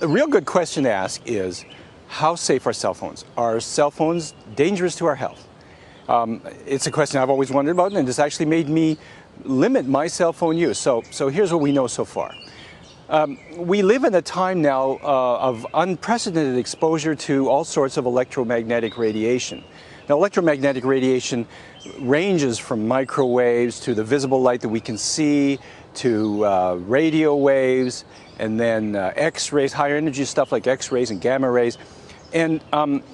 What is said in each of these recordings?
a real good question to ask is, how safe are cell phones? Are cell phones dangerous to our health? It's a question I've always wondered about, and it's actually made me limit my cell phone use. So here's what we know so far. We live in a time now of unprecedented exposure to all sorts of electromagnetic radiation. Now, electromagnetic radiation ranges from microwaves to the visible light that we can see, to radio waves, and then X-rays, higher energy stuff like X-rays and gamma rays. And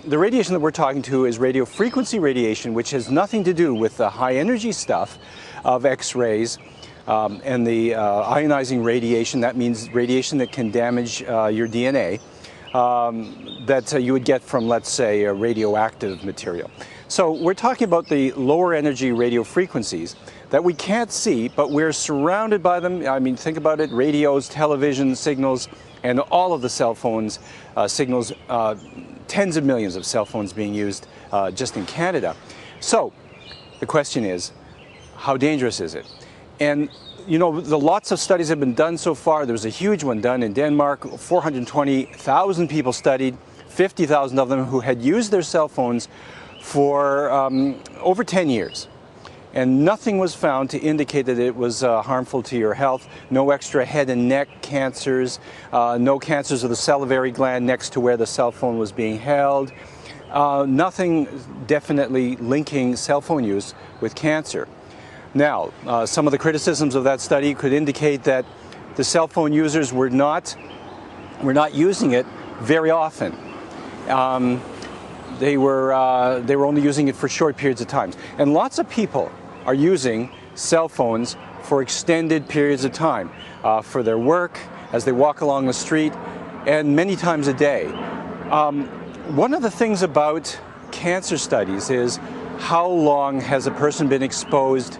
the radiation that we're talking to is radio frequency radiation, which has nothing to do with the high energy stuff of X-rays and the ionizing radiation. That means radiation that can damage your DNA that you would get from, let's say, a radioactive material. So we're talking about the lower energy radio frequencies that we can't see, but we're surrounded by them. I mean, think about it: radios, television signals, and all of the cell phones signals, tens of millions of cell phones being used just in Canada. So the question is, how dangerous is it? And you know, lots of studies have been done so far. There was a huge one done in Denmark, 420,000 people studied, 50,000 of them who had used their cell phones for over 10 years. And nothing was found to indicate that it was harmful to your health. No extra head and neck cancers, no cancers of the salivary gland next to where the cell phone was being held. Nothing definitely linking cell phone use with cancer. Now, some of the criticisms of that study could indicate that the cell phone users were not using it very often. They were only using it for short periods of time. And lots of people are using cell phones for extended periods of time, for their work, as they walk along the street, and many times a day. One of the things about cancer studies is how long has a person been exposed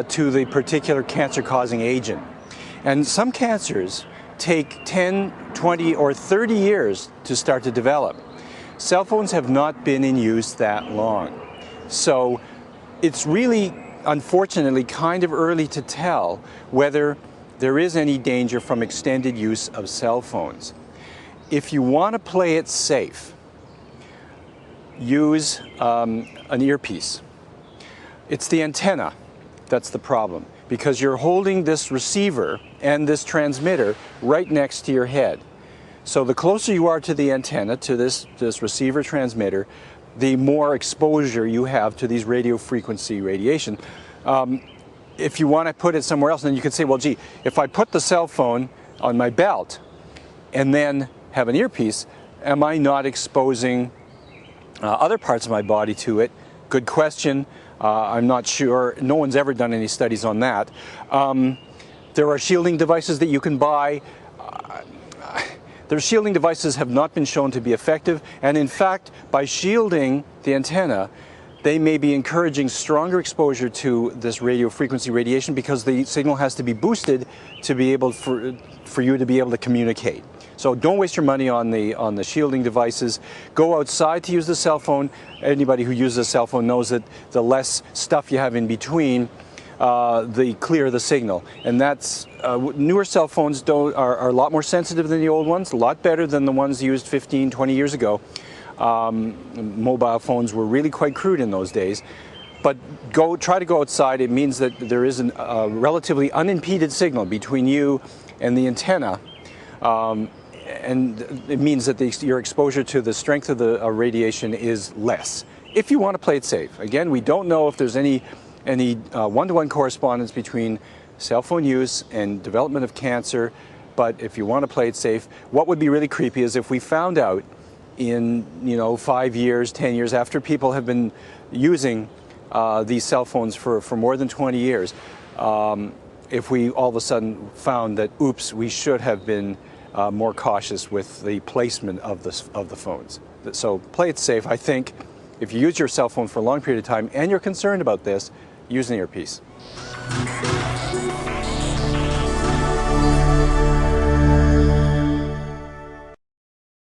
to the particular cancer-causing agent. And some cancers take 10, 20, or 30 years to start to develop. Cell phones have not been in use that long. So it's really, unfortunately, kind of early to tell whether there is any danger from extended use of cell phones. If you want to play it safe, use an earpiece. It's the antenna that's the problem, because you're holding this receiver and this transmitter right next to your head. So the closer you are to the antenna, to this receiver transmitter, the more exposure you have to these radio frequency radiation. If you want to put it somewhere else, then you could say, well, gee, if I put the cell phone on my belt and then have an earpiece, am I not exposing other parts of my body to it? Good question. I'm not sure. No one's ever done any studies on that. There are shielding devices that you can buy. Their shielding devices have not been shown to be effective, and in fact, by shielding the antenna, they may be encouraging stronger exposure to this radio frequency radiation, because the signal has to be boosted to be able for you to be able to communicate. So don't waste your money on the shielding devices. Go outside to use the cell phone. Anybody who uses a cell phone knows that the less stuff you have in between, the clearer the signal. And that's newer cell phones are a lot more sensitive than the old ones, a lot better than the ones used 15, 20 years ago. Mobile phones were really quite crude in those days. But try to go outside. It means that there is a relatively unimpeded signal between you and the antenna. And it means that your exposure to the strength of the radiation is less, if you want to play it safe. Again, we don't know if there's any one-to-one correspondence between cell phone use and development of cancer, but if you want to play it safe, what would be really creepy is if we found out in 5 years, 10 years after people have been using these cell phones for more than 20 years, if we all of a sudden found that, oops, we should have been more cautious with the placement of the phones. So play it safe. I think if you use your cell phone for a long period of time and you're concerned about this, use an earpiece.